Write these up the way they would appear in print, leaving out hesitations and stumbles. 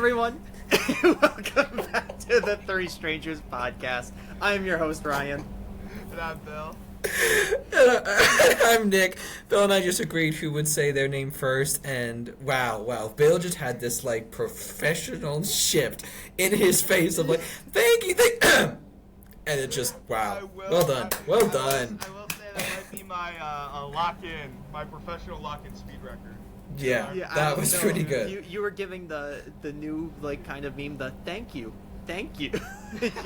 everyone. Welcome back to the Three Strangers podcast. I'm your host, Ryan. And I'm Bill. I'm Nick. Bill and I just agreed who would say their name first, and wow, Bill just had this like professional shift in his face of like, thank you, and it just well done. I will say that might be my lock-in, my professional lock-in speed record. Yeah, that was pretty good. You were giving the new like kind of meme, the thank you. You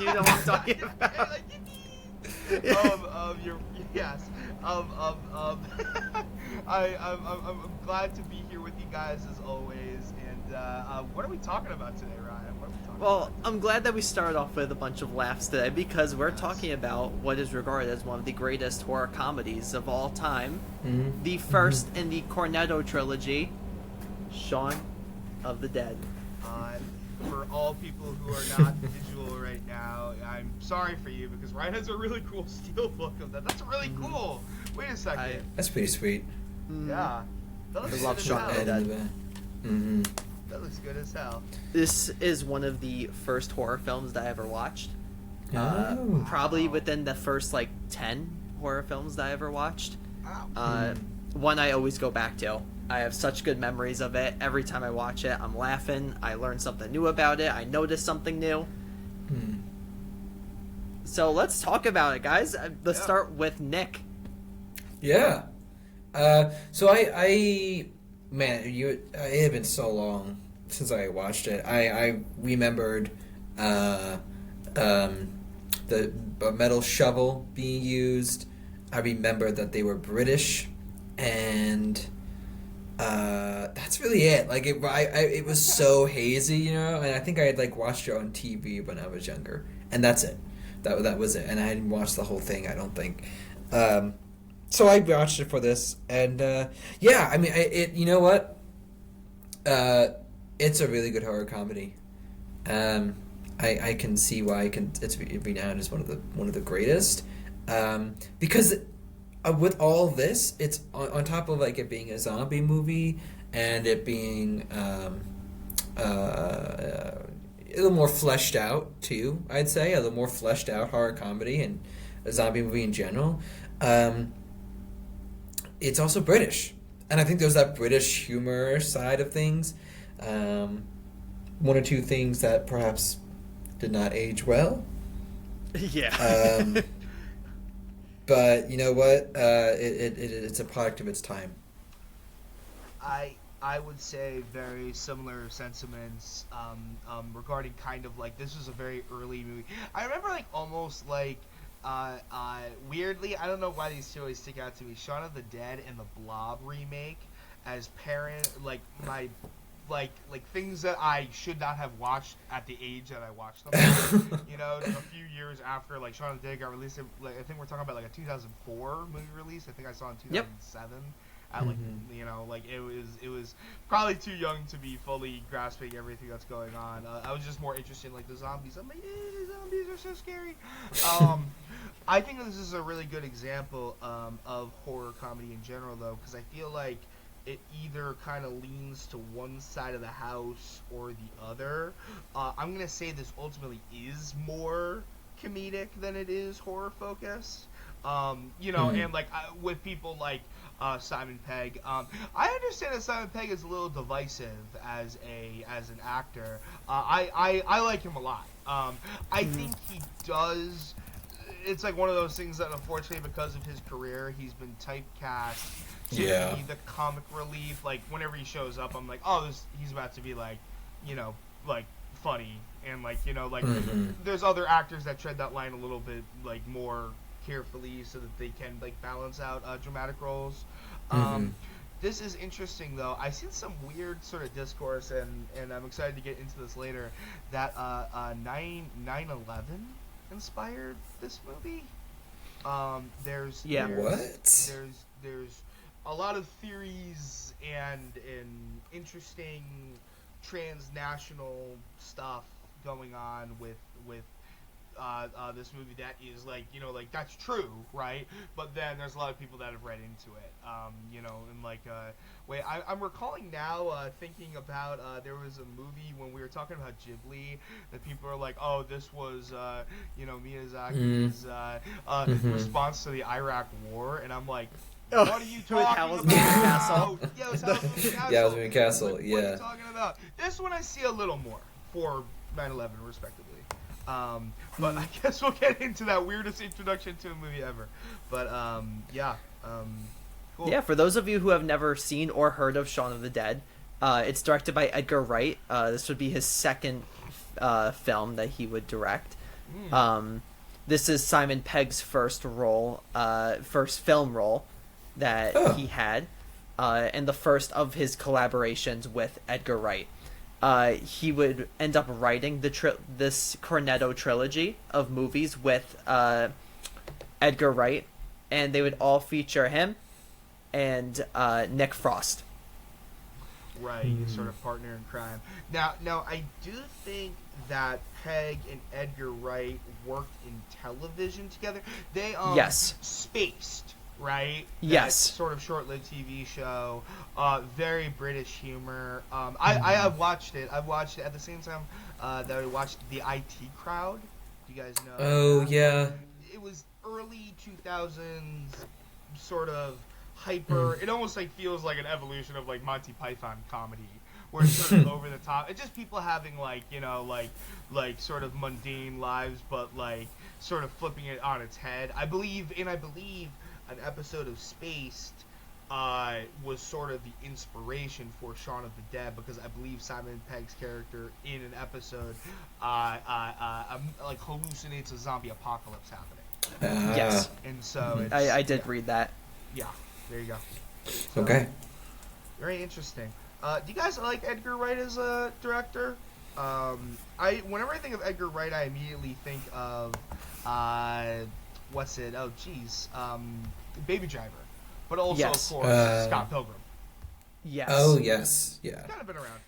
know what I'm talking about? I'm glad to be here with you guys as always. And what are we talking about today, Ryan? Well, I'm glad that we started off with a bunch of laughs today because we're talking about what is regarded as one of the greatest horror comedies of all time. Mm-hmm. The first in the Cornetto Trilogy, Shaun of the Dead. For all people who are not visual right now, I'm sorry for you because Wright has a really cool steelbook of that. That's really cool. Wait a second. That's pretty sweet. Yeah. That looks I love Shaun of the Dead. Mm-hmm. That looks good as hell. This is one of the first horror films that I ever watched. Oh. Probably within the first, 10 horror films that I ever watched. Wow. One I always go back to. I have such good memories of it. Every time I watch it, I'm laughing. I learn something new about it. I notice something new. So let's talk about it, guys. Let's start with Nick. Yeah. So it had been so long since I watched it. I remembered the metal shovel being used. I remembered that they were British, and that's really it. Like it was so hazy, and I think I had watched it on TV when I was younger, and that's it. That was it, and I hadn't watched the whole thing. I don't think. So I watched it for this, and you know what? It's a really good horror comedy. I can see why it's renowned as one of the greatest, because with all this, it's on top of it being a zombie movie and it being a little more fleshed out too. I'd say a little more fleshed out horror comedy and a zombie movie in general. It's also British, and I think there's that British humor side of things. One or two things that perhaps did not age well. Yeah. But you know what? It's a product of its time. I would say very similar sentiments regarding kind of this was a very early movie. I remember weirdly, I don't know why these two always stick out to me. Shaun of the Dead and the Blob remake as things that I should not have watched at the age that I watched them. A few years after Shaun of the Dead got released, I think we're talking about a 2004 movie release. I think I saw it in 2007. Yep. It was probably too young to be fully grasping everything that's going on. I was just more interested in the zombies. I'm like, the zombies are so scary. I think this is a really good example of horror comedy in general, though, because I feel like it either kind of leans to one side of the house or the other. I'm going to say this ultimately is more comedic than it is horror focused. And with people like Simon Pegg. I understand that Simon Pegg is a little divisive as an actor. I like him a lot. I think he does. It's one of those things that unfortunately because of his career he's been typecast to be the comic relief. Whenever he shows up, I'm like, oh, he's about to be funny, and there's other actors that tread that line a little bit more carefully so that they can balance out dramatic roles. This is interesting though. I've seen some weird sort of discourse, and I'm excited to get into this later, that 9/11 inspired this movie. There's a lot of theories and interesting transnational stuff going on with this movie that is like, like that's true, right? But then there's a lot of people that have read into it, and like wait, I'm recalling now, thinking about there was a movie when we were talking about Ghibli that people are like, oh, this was Miyazaki's response to the Iraq War, and I'm like, what are you talking Howl's about? Moving Castle. Yeah, it was Howl's Moving Castle. Yeah, Howl's Moving Castle. What are Yeah. you talking about? This one I see a little more for 9/11, respectively. But I guess we'll get into that weirdest introduction to a movie ever. But cool. Yeah, for those of you who have never seen or heard of Shaun of the Dead, it's directed by Edgar Wright. This would be his second film that he would direct. This is Simon Pegg's first film role that he had, and the first of his collaborations with Edgar Wright. He would end up writing this Cornetto Trilogy of movies with Edgar Wright, and they would all feature him and Nick Frost. Right, sort of partner in crime. Now, I do think that Pegg and Edgar Wright worked in television together. They Yes. Spaced, right? Yes. That sort of short-lived TV show. Very British humor. I have watched it. I've watched it at the same time that I watched The IT Crowd. Do you guys know? Oh, yeah. It was early 2000s, sort of hyper. It almost like feels like an evolution of like Monty Python comedy, where it's sort of over the top. It's just people having like like sort of mundane lives, but like sort of flipping it on its head. I believe an episode of Spaced was sort of the inspiration for Shaun of the Dead, because I believe Simon Pegg's character in an episode like hallucinates a zombie apocalypse happening. Yes. And so it's, I did read that. Yeah, there you go. So, Okay. very interesting. Do you guys like Edgar Wright as a director? Whenever I think of Edgar Wright, I immediately think of what's it? Oh, geez, Baby Driver, but also Yes. of course Scott Pilgrim. Yes. Oh, yes. Yeah. Kind of been around.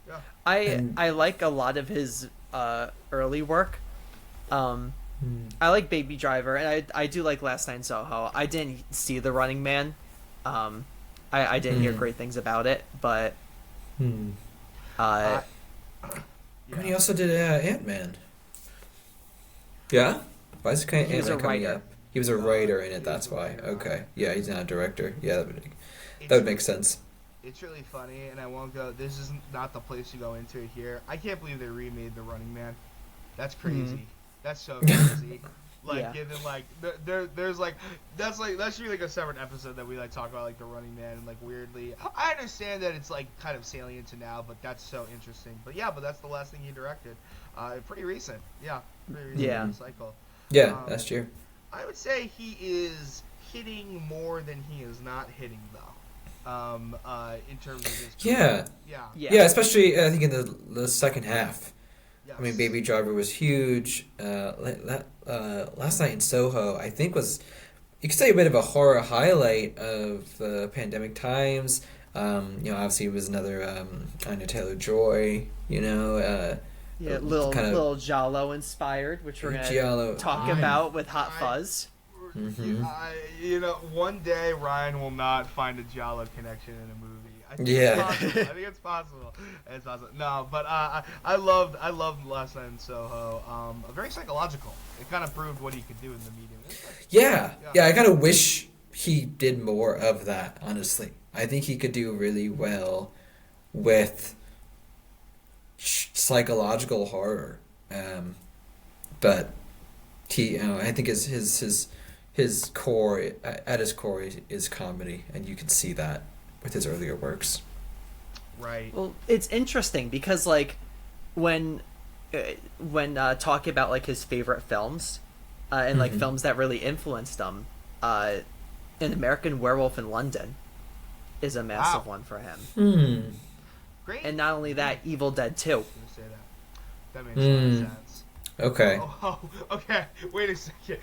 Yeah. I like a lot of his early work. I like Baby Driver, and I do like Last Night in Soho. I didn't see The Running Man. I didn't hear great things about it, but And he also did Ant-Man. Yeah? Why is it kind of He was a Ant-Man coming writer. up? He was a writer in it, that's why. Okay. Yeah, he's not a director. Yeah, that would make sense. It's really funny, and I won't go. This is not the place to go into it here. I can't believe they remade The Running Man. That's crazy. That's so crazy. Like, Yeah. given like there's like that's really like a separate episode that we like talk about like The Running Man, and like weirdly, I understand that it's like kind of salient to now, but that's so interesting. But yeah, that's the last thing he directed. Pretty recent. Yeah. Pretty recent Yeah. in the cycle. Yeah, last year. I would say he is hitting more than he is not hitting, though. In terms of his Yeah. yeah. Yeah, especially I think in the second half. Yes. I mean, Baby Driver was huge. Last Night in Soho, I think, was, you could say, a bit of a horror highlight of pandemic times. Obviously it was another Anya Taylor-Joy. Yeah, little Giallo inspired, which we're gonna Giallo. talk about with Hot Fuzz. One day Ryan will not find a Giallo connection in a movie. I think it's possible. It's possible. No, but I loved Last Night in Soho. Very psychological. It kind of proved what he could do in the medium. Yeah. I kind of wish he did more of that. Honestly, I think he could do really well with psychological horror. But he, I think his core, at his core, is comedy, and you can see that with his earlier works. Right. Well, it's interesting because like when talking about like his favorite films and like films that really influenced him, An American Werewolf in London is a massive one for him. Great. And not only that, Evil Dead 2. I was gonna say that. That makes a lot of sense. Okay. Oh, okay. Wait a second.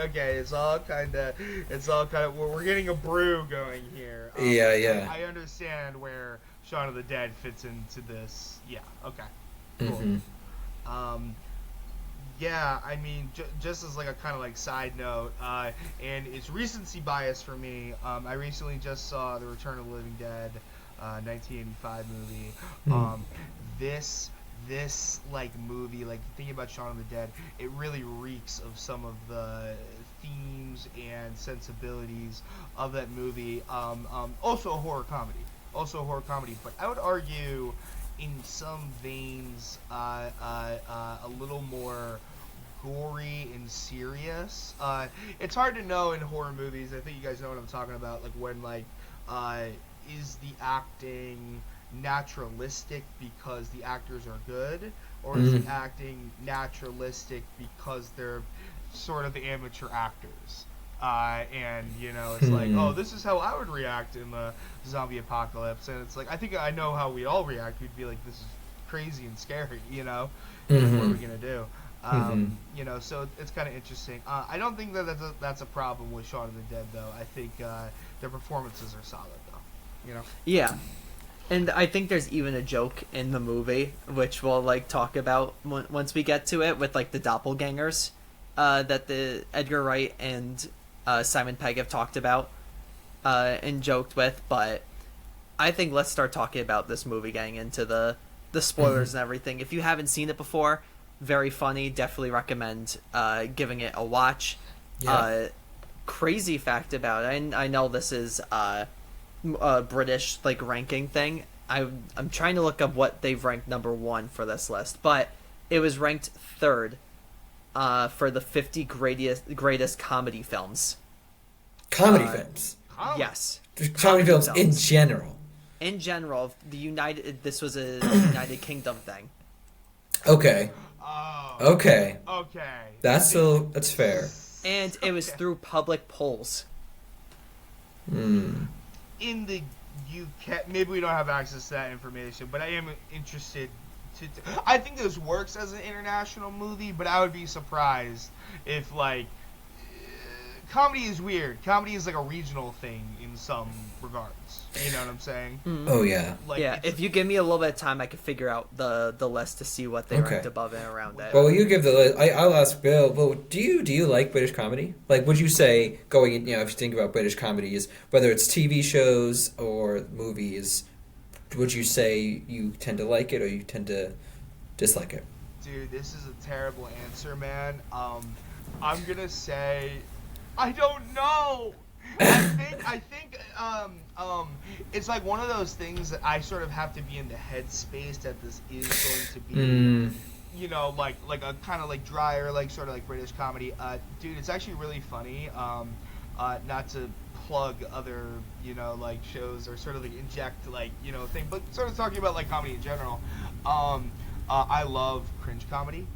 Okay, it's all kind of. We're getting a brew going here. Yeah. I understand where Shaun of the Dead fits into this. Yeah. Okay. Cool. Yeah, I mean, just as like a kind of like side note, and it's recency bias for me. I recently just saw The Return of the Living Dead, 1985 movie. Mm. This like movie, like thinking about Shaun of the Dead, it really reeks of some of the themes and sensibilities of that movie. Also a horror comedy, but I would argue in some veins a little more gory and serious. It's hard to know in horror movies. I think you guys know what I'm talking about. Like when is the acting naturalistic because the actors are good, or is the acting naturalistic because they're sort of the amateur actors? And it's like, oh, this is how I would react in the zombie apocalypse, and it's like I think I know how we'd all react. We'd be like, this is crazy and scary, what are we gonna do? So it's kind of interesting. I don't think that's a problem with Shaun of the Dead, though. I think their performances are solid, though. Yeah. And I think there's even a joke in the movie, which we'll like talk about once we get to it, with like the doppelgangers that the Edgar Wright and Simon Pegg have talked about and joked with. But I think let's start talking about this movie, getting into the spoilers and everything. If you haven't seen it before, very funny. Definitely recommend giving it a watch. Yeah. Crazy fact about it. I know this is British like ranking thing. I'm trying to look up what they've ranked number 1 for this list, but it was ranked 3rd for the 50 greatest comedy films. Comedy films. Yes, Comedy films in general. In general, this was a United Kingdom thing. Okay. Oh. Okay. Okay. That's fair. And it was through public polls. Hmm. In the UK, maybe we don't have access to that information, but I am interested I think this works as an international movie, but I would be surprised if like comedy is weird. Comedy is like a regional thing in some regards. You know what I'm saying? Mm-hmm. Oh yeah. Like, yeah. If you give me a little bit of time, I could figure out the list to see what they ranked above and around it. Well, you give the list. I'll ask Bill. But do you like British comedy? Like, would you say going in, if you think about British comedy, is whether it's TV shows or movies, would you say you tend to like it or you tend to dislike it? Dude, this is a terrible answer, man. I'm gonna say I don't know. I think it's like one of those things that I sort of have to be in the headspace that this is going to be, like a kind of like drier, like sort of like British comedy. Dude, it's actually really funny. Not to plug other, like shows or sort of like inject like, thing, but sort of talking about like comedy in general. I love cringe comedy.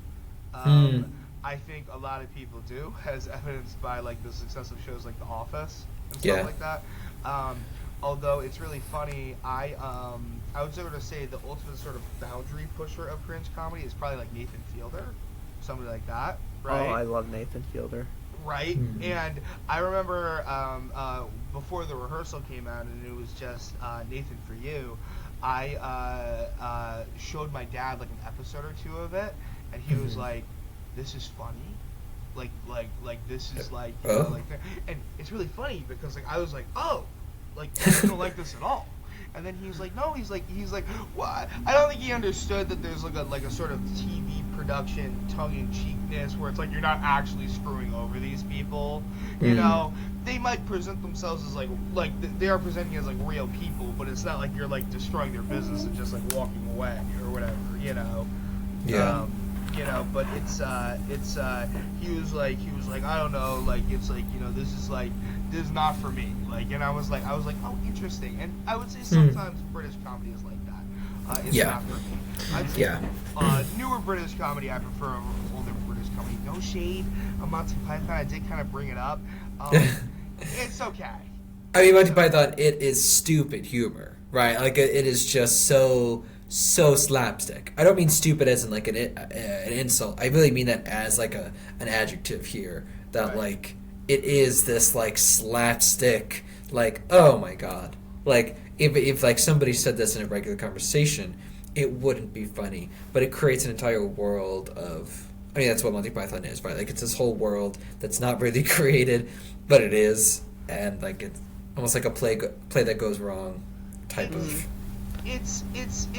I think a lot of people do, as evidenced by like the success of shows like The Office and stuff like that. Although it's really funny, I would sort of say the ultimate sort of boundary pusher of cringe comedy is probably like Nathan Fielder, somebody like that, right? Oh, I love Nathan Fielder. Right, and I remember before The Rehearsal came out, and it was just Nathan For You. I showed my dad like an episode or two of it, and he was like, "This is funny, like this is like, like that." And it's really funny because like I was like, "Oh, like you don't like this at all." And then he's like, "No," he's like, "What?" I don't think he understood that there's like a sort of TV production tongue-in-cheekness where it's like you're not actually screwing over these people, They might present themselves as like they are presenting as like real people, but it's not like you're like destroying their business and just like walking away or whatever, Yeah. But it's he was like I don't know, like it's like this is not for me, like, and I was like oh, interesting. And I would say sometimes British comedy is like that. It's not for me. I'd say newer British comedy I prefer over older British comedy. No shade on Monty Python, I did kind of bring it up. It's okay. I mean, Monty Python, it is stupid humor, right? Like it is just so slapstick. I don't mean stupid as in like an insult. I really mean that as like an adjective here. That like it is this like slapstick. Like, oh my god. Like if like somebody said this in a regular conversation, it wouldn't be funny. But it creates an entire world of I mean, that's what Monty Python is, right? Like, it's this whole world that's not really created, but it is, and like it's almost like a play that goes wrong type of. It's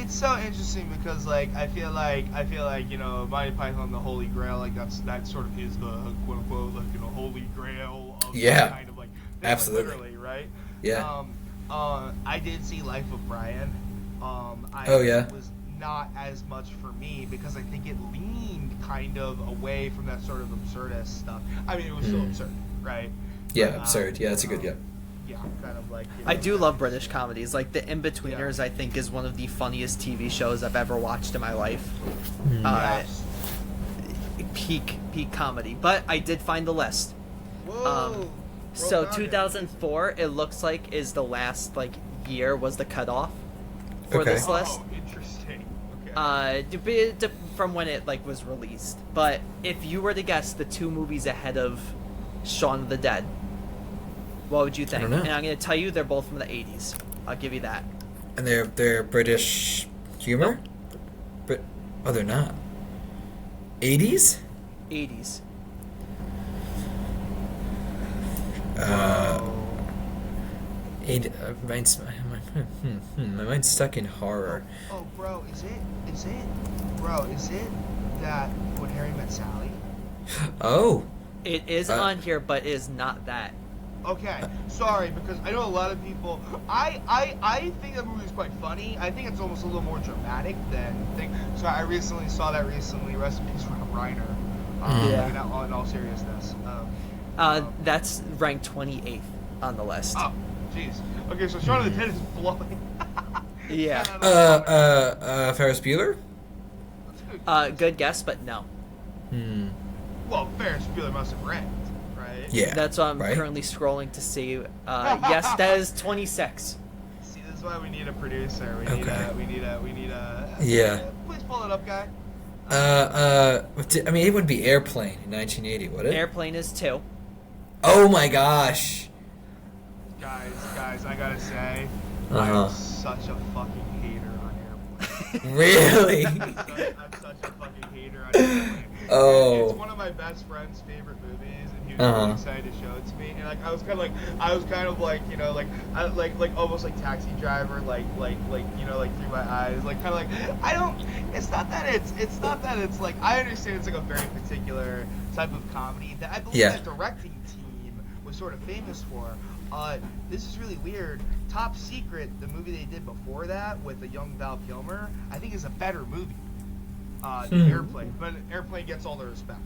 so interesting because like I feel like Monty Python the Holy Grail, like that sort of is the quote unquote like holy grail of kind of like absolutely literally, right? Yeah. I did see Life of Brian. It was not as much for me because I think it leaned kind of away from that sort of absurdist stuff. I mean, it was still absurd, right? Yeah, But, absurd. Yeah, that's a good yeah, kind of like. I do love British comedies. Like The Inbetweeners, I think is one of the funniest TV shows I've ever watched in my life. Peak comedy. But I did find the list. Whoa. So 2004, it looks like is the last like year was the cutoff for this list. Oh, interesting. Okay. From when it like was released. But if you were to guess the 2 movies ahead of Shaun of the Dead, what would you think? I don't know. And I'm going to tell you they're both from the 80s. I'll give you that. And they're British humor? They're not. 80s? 80s. My mind's stuck in horror. Oh, bro, is it that When Harry Met Sally? Oh. It is on here, but it is not that. Okay, sorry, because I know a lot of people. I think that movie is quite funny. I think it's almost a little more dramatic than thing. So I recently saw that recently. Rest in peace, Rob Reiner. In all seriousness. That's ranked 28th on the list. Oh, jeez. Okay, so Shaun of the Dead is blowing. Yeah. Ferris Bueller? Good guess, but no. Well, Ferris Bueller must have ranked, right? Yeah. That's what I'm currently scrolling to see. Yes, that is 26. See, this is why we need a producer. We need a. Yeah. Please pull it up, guy. I mean, it would be Airplane in 1980, would it? Airplane is 2. Oh my gosh. Guys, I gotta say, I'm such a fucking hater on Airplane. Really? I'm such a fucking hater on Airplane. Oh. It's one of my best friend's favorite movies, and he was really excited to show it to me. And like, I was kind of like, you know, like almost like Taxi Driver, like you know, like through my eyes, like kind of like I don't. It's not that it's like I understand it's like a very particular type of comedy that I believe that directing team was sort of famous for. This is really weird. Top Secret, the movie they did before that with the young Val Kilmer, I think is a better movie than Airplane. But Airplane gets all the respect.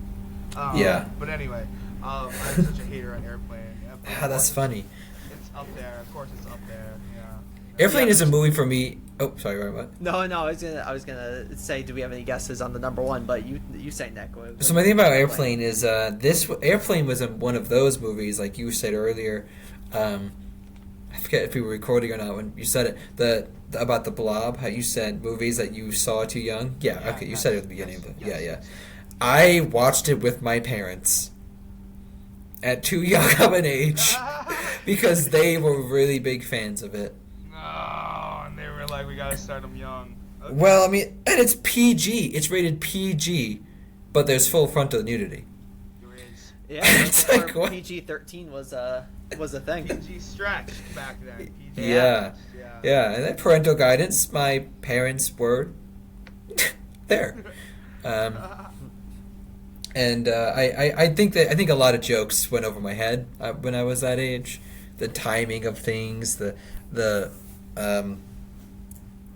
But anyway, I'm such a hater on Airplane. That's funny. It's up there. Of course, it's up there. Yeah. Airplane is a movie for me. Oh, sorry, what? No, I was gonna say, do we have any guesses on the number one? But you say Nick. So my thing about Airplane is this Airplane was one of those movies, like you said earlier. I forget if we were recording or not when you said it. About the Blob, how you said movies that you saw too young. Yeah, okay, you said it at the beginning, but yeah. I watched it with my parents at too young of an age because they were really big fans of it. Oh, and they were like, we gotta start them young. Okay. Well, I mean, and it's PG. It's rated PG, but there's full frontal nudity. There is. Yeah, It's like, what? PG-13 was a thing. PG stretched back then. PG Yeah, and then parental guidance. My parents were there, and I think a lot of jokes went over my head when I was that age. The timing of things, the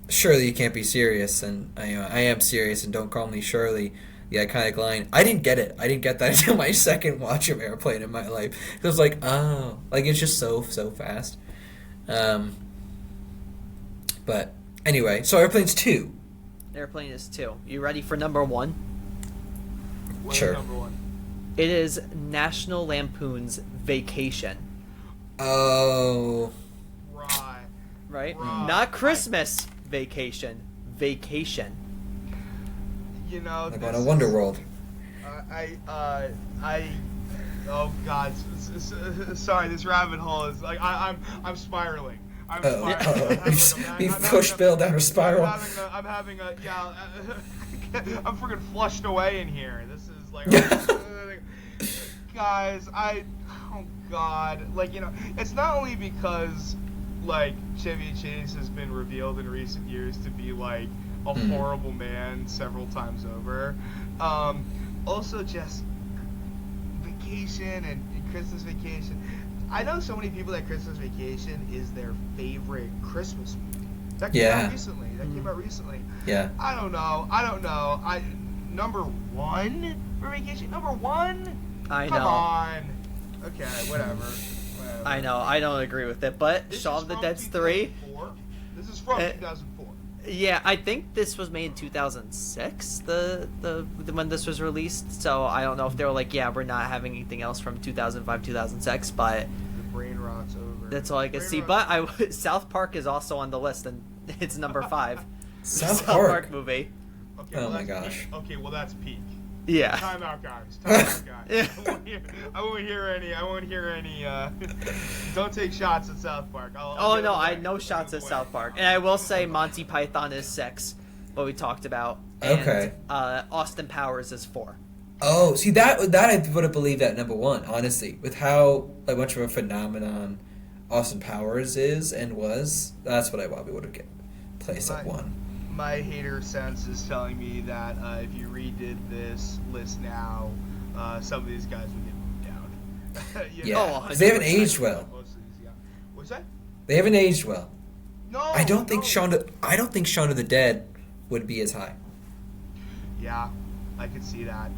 Shirley, you can't be serious, and I am serious, and don't call me Shirley. The iconic line. I didn't get it. I didn't get that until my second watch of Airplane in my life. It was like, oh, like it's just so fast. But anyway, so Airplane's 2. Airplane is 2. You ready for number 1? What Sure. is number 1? It is National Lampoon's Vacation. Oh. Right? Right. Not Christmas Vacation. Vacation. You know, Like on a Wonder World. Oh God, sorry. This rabbit hole is like I'm spiraling. I'm spiraling. You've pushed Bill down a spiral. I'm having a I'm freaking flushed away in here. This is Like, guys, oh god, like, you know, it's not only because like Chevy Chase has been revealed in recent years to be like a horrible man several times over. Also, just Vacation and Christmas Vacation. I know so many people that Christmas Vacation is their favorite Christmas movie. That came out recently. Yeah. I don't know. Number one for Vacation. Number one. I know. Come on. Okay, whatever. I know. I don't agree with it, but This Shaun is of the from Dead's 3. 2004. This is from 2004. Yeah, I think this was made in 2006. The when this was released. So I don't know if they were like, yeah, we're not having anything else from 2005, 2006, but The brain rot's over. that's all I can see. But South Park is also on the list, and it's number 5. South Park movie. Okay, Oh well, my that's gosh. peak. Okay, well that's peak. Yeah. Time out, guys. I won't hear any. Don't take shots at South Park. Oh no, I no shots at South Park, and I will say Monty Python is 6, what we talked about. And, Okay. Austin Powers is 4. Oh, see that I would have believed at number 1, honestly, with how like much of a phenomenon Austin Powers is and was. That's what I probably would have placed at 1. My hater sense is telling me that if you redid this list now, some of these guys would get moved down. Yeah, Oh, 'cause they haven't aged well. What's that? They haven't aged well. No, I don't think no. Shaun of the Dead would be as high. Yeah, I could see that.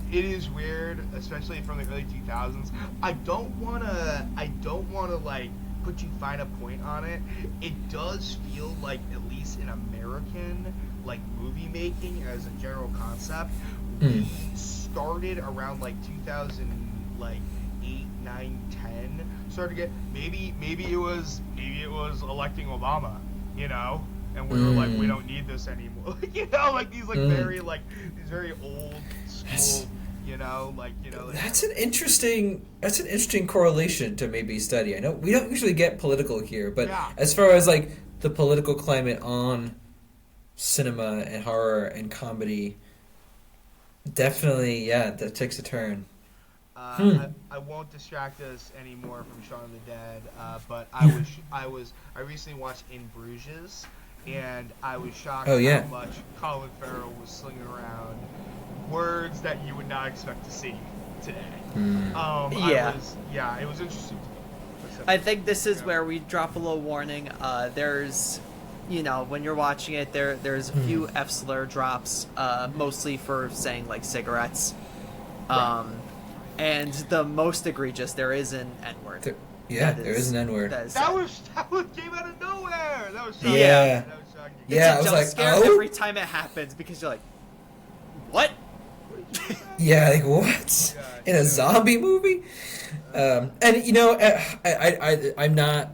It is weird, especially from the early 2000s. I don't wanna like put too fine a point on it. It does feel like, at least in American like movie making as a general concept, we started around like 2008, 9, 10. Started to get maybe it was electing Obama, you know. And we were like, we don't need this anymore. You know, like these like very old school, That's an interesting correlation to maybe study. I know we don't usually get political here, but Yeah. as far as like the political climate on cinema and horror and comedy, definitely, yeah, that takes a turn. I won't distract us anymore from Shaun of the Dead, but I recently watched In Bruges, and I was shocked how much Colin Farrell was slinging around words that you would not expect to see today. It was interesting to me. I think this is where we drop a little warning. There's, when you're watching it, there's a few F-slur drops, mostly for saying like cigarettes. And the most egregious, there is an N-word. There is an N-word. That came out of nowhere. That was shocking. Yeah. That was shocking. Yeah, I It's a was jump like, scare oh? every time it happens because you're like, what? Yeah, like what? In a zombie movie? And I'm not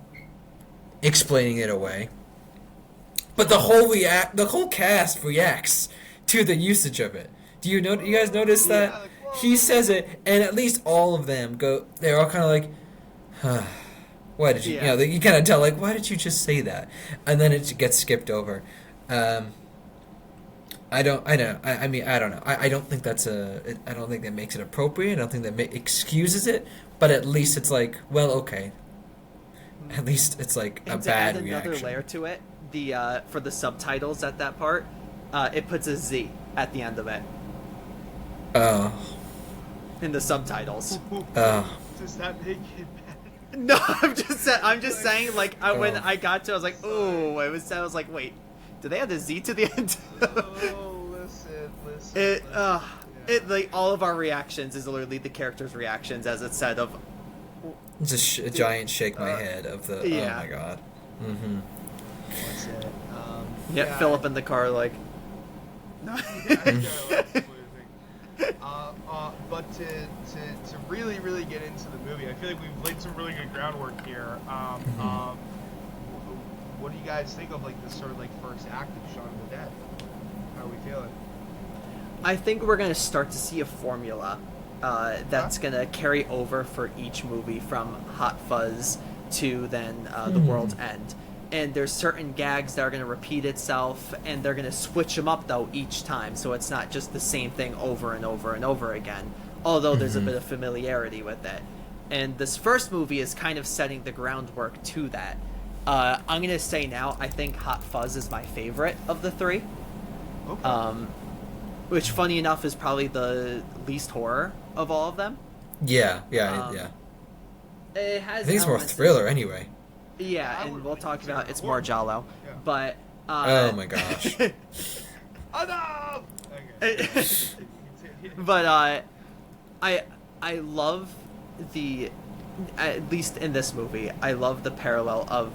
explaining it away, but the whole cast reacts to the usage of it. Do you know? You guys notice that he says it, and at least all of them go. They're all kind of like, huh, why did you? Yeah. You kind of tell like, why did you just say that? And then it gets skipped over. I don't know. I mean, I don't know. I don't think I don't think that makes it appropriate. I don't think that excuses it. But at least it's like, well, okay. At least it's like a And to bad add reaction. another layer to it, for the subtitles at that part, it puts a Z at the end of it Oh. in the subtitles. Oh. Does that make it better? No, I'm just saying. Like when I got to, I was like, oh, I was like, wait, do they have the Z to the end? Oh, listen. It like all of our reactions is literally the characters' reactions, as it said of. Just a giant shake my head of the. yeah. Oh my god. Mm-hmm. What's it? Philip in the car like. But to really, really get into the movie, I feel like we've laid some really good groundwork here. What do you guys think of like this sort of like first act of Shaun of the Dead? How are we feeling? I think we're gonna start to see a formula that's gonna carry over for each movie, from Hot Fuzz to then The World's End. and there's certain gags that are going to repeat itself, and they're going to switch them up though each time, so it's not just the same thing over and over and over again, although there's a bit of familiarity with it. And this first movie is kind of setting the groundwork to that. I'm going to say now, I think Hot Fuzz is my favorite of the three. Okay. Which, funny enough, is probably the least horror of all of them. Yeah. It has I think it's more elements thriller anyway. Yeah, I and would we'll really talk consider about it it's horror. more Giallo, Yeah. but Oh my gosh. Enough! Okay. but I love the, at least in this movie, I love the parallel of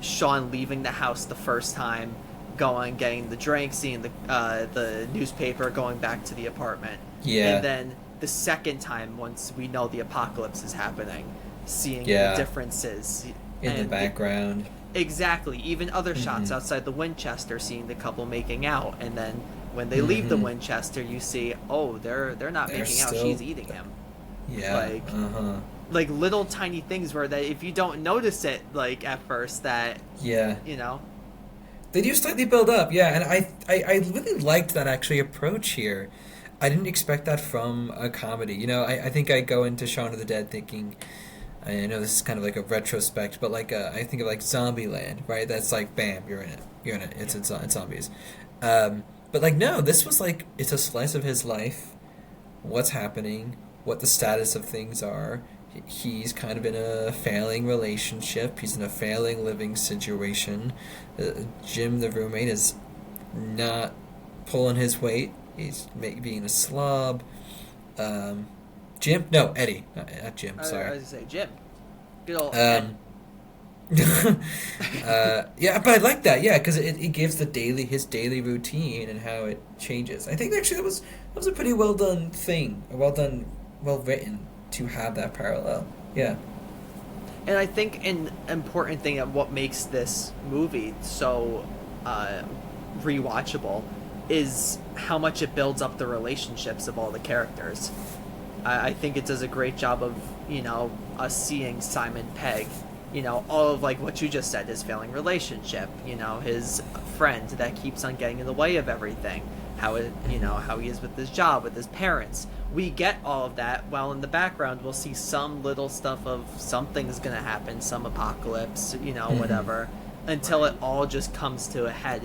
Shaun leaving the house the first time, going, getting the drink, seeing the newspaper, going back to the apartment. Yeah. And then the second time, once we know the apocalypse is happening, seeing Yeah. the differences In the background. Exactly. Even other shots outside the Winchester, seeing the couple making out, and then when they leave the Winchester, you see, oh, they're not They're making out. still- She's eating him. Yeah. Like little tiny things where that if you don't notice it like at first, that Yeah. you know. They do slightly build up, yeah, and I really liked that actually approach here. I didn't expect that from a comedy. You know, I think I go into Shaun of the Dead thinking, I know this is kind of like a retrospect, but like I think of like Zombieland, right? That's like, bam, you're in it. It's zombies. But like, no, this was like, it's a slice of his life, what's happening, what the status of things are. He's kind of in a failing relationship. He's in a failing living situation. Jim, the roommate, is not pulling his weight. He's being a slob. Jim? No, Eddie. Not Jim, sorry. I was gonna say Jim. Good old yeah, but I like that, yeah, because it gives his daily routine and how it changes. I think actually that was a pretty well done thing, well written to have that parallel. Yeah. And I think an important thing of what makes this movie so rewatchable is how much it builds up the relationships of all the characters. I think it does a great job of, us seeing Simon Pegg, all of like what you just said, his failing relationship, his friend that keeps on getting in the way of everything, how he is with his job, with his parents. We get all of that, while in the background we'll see some little stuff of something's gonna happen, some apocalypse, whatever, until it all just comes to a head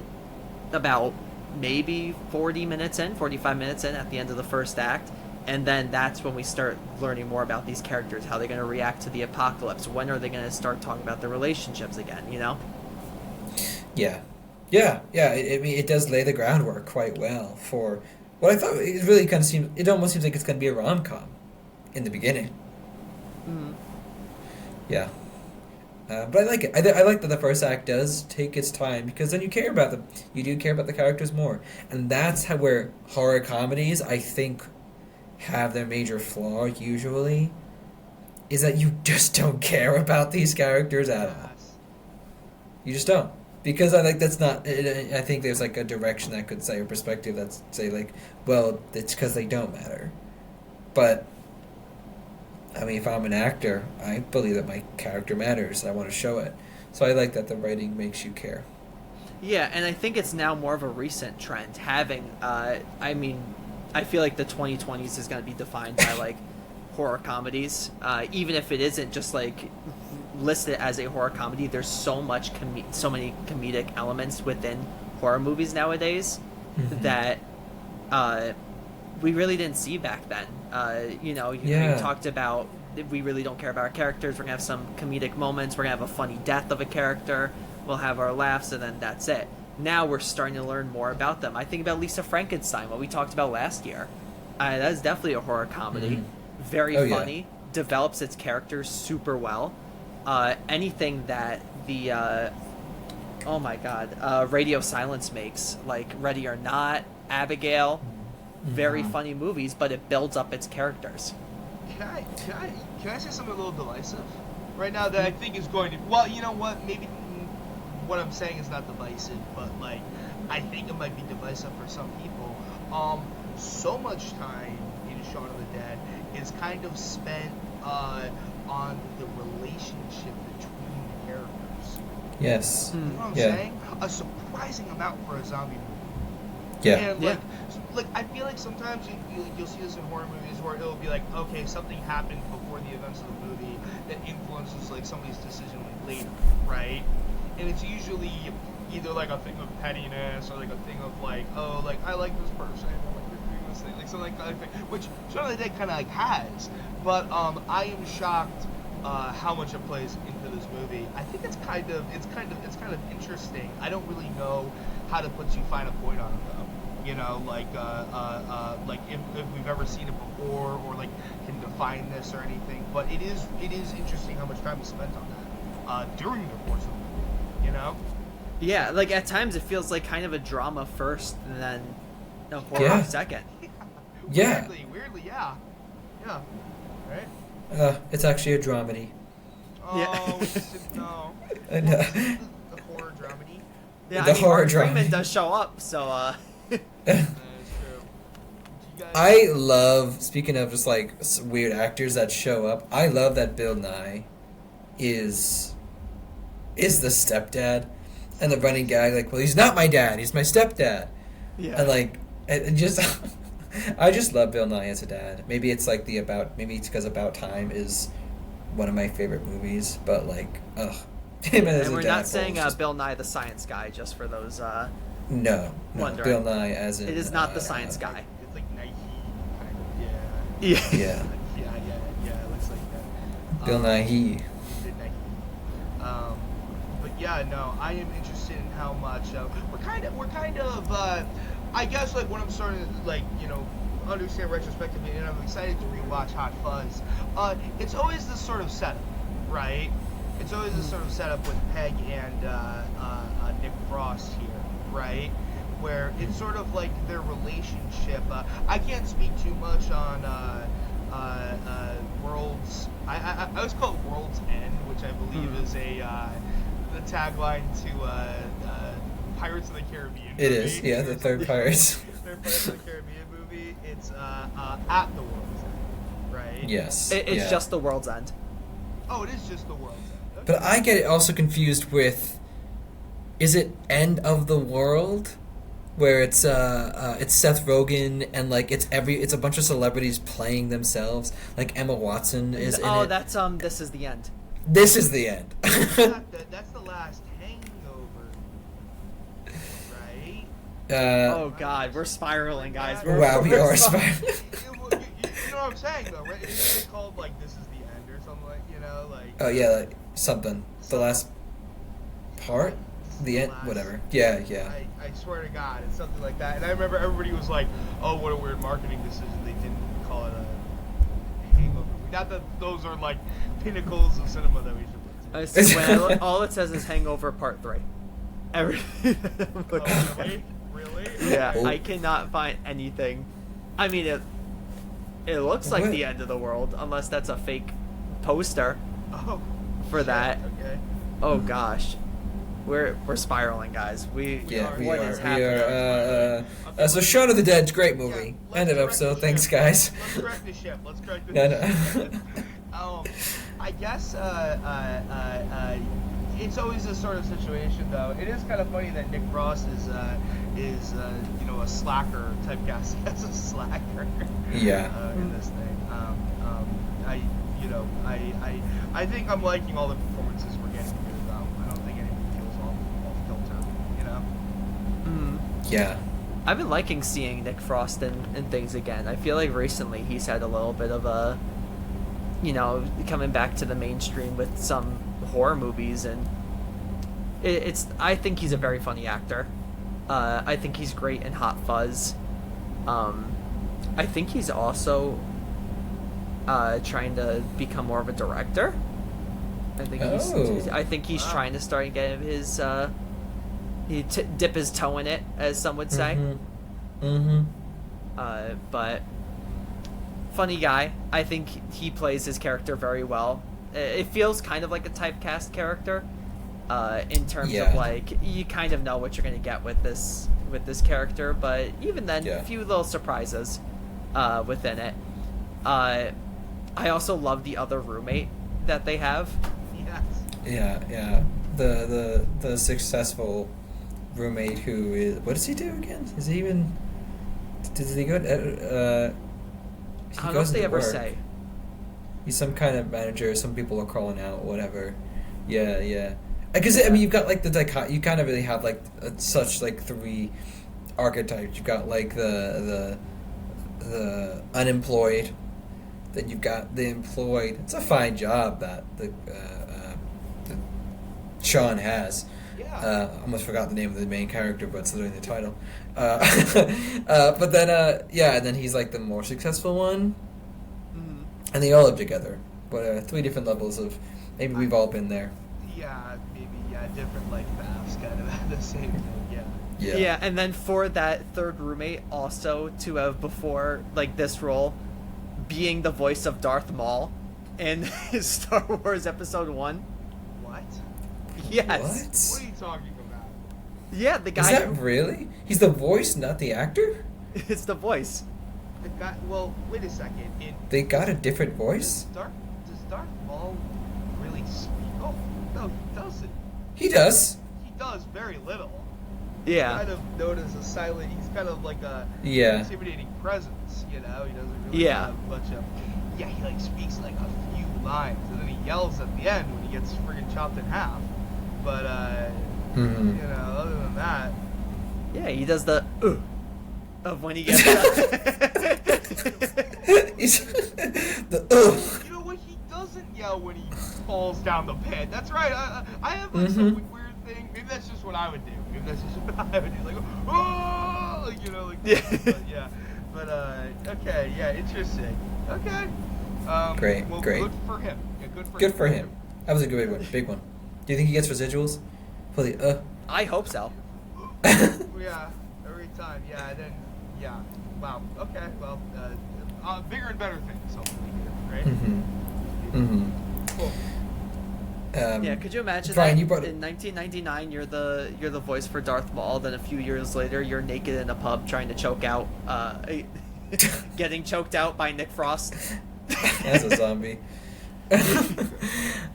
about maybe 45 minutes in at the end of the first act. And then that's when we start learning more about these characters, how they're going to react to the apocalypse, when are they going to start talking about their relationships again, Yeah. It does lay the groundwork quite well for what I thought. It really kind of seems. It almost seems like it's going to be a rom-com in the beginning. Mm-hmm. Yeah. But I like it. I like that the first act does take its time, because then you care about them. You do care about the characters more, and that's where horror comedies, I think, have their major flaw usually, is that you just don't care about these characters at all. You just don't. Because I think there's like a direction that could say, a perspective that's say like, well, it's because they don't matter. But I mean, if I'm an actor, I believe that my character matters. I want to show it. So I like that the writing makes you care. Yeah, and I think it's now more of a recent trend, having, I feel like the 2020s is going to be defined by, like, horror comedies. Even if it isn't just, like, listed as a horror comedy, there's so many comedic elements within horror movies nowadays that we really didn't see back then. You talked about, we really don't care about our characters. We're going to have some comedic moments. We're going to have a funny death of a character. We'll have our laughs, and then that's it. Now we're starting to learn more about them. I think about Lisa Frankenstein, what we talked about last year. That is definitely a horror comedy. Very funny. Yeah. Develops its characters super well. Anything that the Radio Silence makes, like Ready or Not, Abigail, very funny movies, but it builds up its characters. Can I say something a little divisive right now that I think is going to? Well, you know what? Maybe what I'm saying is not divisive, but like I think it might be divisive for some people. So much time in Shaun of the Dead is kind of spent on the relationship between the characters. Yes. You know what I'm Yeah. saying? A surprising amount for a zombie movie. Yeah. And Yeah. like I feel like sometimes you'll see this in horror movies where it'll be like, okay, something happened before the events of the movie that influences like somebody's decision like later, right? And it's usually either like a thing of pettiness or like a thing of like, oh, like I like this person, or like they're doing this thing, like something like that, which Shaun of the Dead kind of like has. But I am shocked how much it plays into this movie. I think it's kind of interesting. I don't really know how to put too fine a point on it though. You know, like if we've ever seen it before or like can define this or anything. But it is interesting how much time is spent on that during the course of the movie. You know. Yeah, like at times it feels like kind of a drama first and then a horror second. Yeah. Weirdly, yeah. Yeah. Right? It's actually a dramedy. Oh, Yeah. no. And, The horror dramedy. Yeah, The I mean, horror Martin drama. Freeman does show up, so That is true. Do you guys... I love, speaking of just like weird actors that show up, I love that Bill Nye is the stepdad, and the running gag like, well, he's not my dad, he's my stepdad. yeah. And like, it just, I just love Bill Nye as a dad. Maybe it's like maybe it's because About Time is one of my favorite movies, but like, ugh. Him as And a we're dad not saying just- Bill Nye the Science Guy, just for those. No, wondering. Bill Nye as in. It is not the Science Guy. It's like Nike, kind of, yeah. Yeah. Yeah, Yeah, it looks like that. Bill Nye. Nike. But yeah, no, I am interested in how much we're kind of I guess like when I'm starting to like understand retrospectively, and I'm excited to rewatch Hot Fuzz. It's always this sort of setup, right? It's always this sort of setup with Peg and Nick Frost here, right? Where it's sort of like their relationship. I can't speak too much on World's. I always call it World's End, which I believe is the tagline to Pirates of the Caribbean. It movie. is, yeah, the third Pirates. Third Pirates of the Caribbean movie. It's at the World's End, right? Yes. It's yeah. just the world's end. Oh, it is just the World's End. Okay. But I get it also confused with, is it End of the World, where it's Seth Rogen and like it's a bunch of celebrities playing themselves, like Emma Watson is in it. That's This Is the End. This is the end. That's the last hangover, right? Oh God, we're spiraling, guys. Wow, we we're are spiraling. You know what I'm saying, though, right? It's called like "This Is the End" or something like like. Oh yeah, like something. The last part, the end, whatever. Yeah. I swear to God, it's something like that. And I remember everybody was like, "Oh, what a weird marketing decision. They didn't call it a hangover movie." Not that those are like pinnacles of cinema that we should look to. I swear, all it says is Hangover Part 3. Everything. Oh, really? Yeah, Oh. I cannot find anything. I mean, it looks like What? the end of the world, unless that's a fake poster Oh, for shit, that. Okay. Oh gosh, we're spiraling, guys. Yeah, we what are. is We happening? are. So Shaun of the Dead's great movie. Yeah, End of let's episode. correct the Thanks, ship. guys. Let's correct the ship. Let's correct the No. ship. I guess it's always this sort of situation, though. It is kind of funny that Nick Frost is a slacker type guy. As a slacker. Yeah. In this thing. I think I'm liking all the performances we're getting here, though. I don't think anything feels off kilter. You know. Yeah. I've been liking seeing Nick Frost in things again. I feel like recently he's had a little bit of a, coming back to the mainstream with some horror movies, and I think he's a very funny actor. I think he's great in Hot Fuzz. I think he's also trying to become more of a director. I think he's trying to start and get his dip his toe in it, as some would say. But funny guy. I think he plays his character very well. It feels kind of like a typecast character, in terms of like you kind of know what you're gonna get with this character, but even then, a few little surprises within it. I also love the other roommate that they have. Yes. Yeah. the successful roommate who is, what does he do again? Is he even, does he go to, he I don't know goes if they into ever work. say. He's some kind of manager. Some people are calling out, whatever. Yeah. Because I mean, you've got like you kind of really have like such like three archetypes. You've got like the unemployed, then you've got the employed. It's a fine job that the Shaun has. Yeah. Almost forgot the name of the main character, but it's literally the title. But then and then he's like the more successful one, and they all live together. But three different levels of, maybe we've all been there. Yeah, maybe, different life paths, kind of the same thing, yeah. Yeah, and then for that third roommate also to have before like this role being the voice of Darth Maul in Star Wars Episode 1. What? Yes. What are you talking about? Yeah, the guy Is that really? He's the voice, not the actor? it's the voice. The guy, well, wait a second. They got a different voice? Does Darth Maul really speak? Oh, no, he doesn't. He does. He does very little. Yeah. Kind of known as a silent, he's kind of like a Yeah. intimidating presence, you know? He doesn't really Yeah. have much of, he like speaks like a few lines, and then he yells at the end when he gets friggin' chopped in half. But, Mhm. you know, other than that, Yeah, he does the of when he gets He's the you know what? He doesn't yell when he falls down the pit. That's right. I have like some weird thing. Maybe that's just what I would do. Maybe that's just what I would do. Like, oh, like, you know, like. Yeah. But, yeah. But okay. Yeah. Interesting. Okay. Great, Well, great. Good for him. Yeah, Good for him. That was a good one. Big one. Do you think he gets residuals? For the I hope so. Yeah. Every time. Yeah. And then. Yeah. Wow. Okay. Well. Bigger and better things. Hopefully. Right. Cool. Yeah, could you imagine Brian, that you brought in 1999 you're the voice for Darth Maul, then a few years later you're naked in a pub trying to choke out getting choked out by Nick Frost. as a zombie.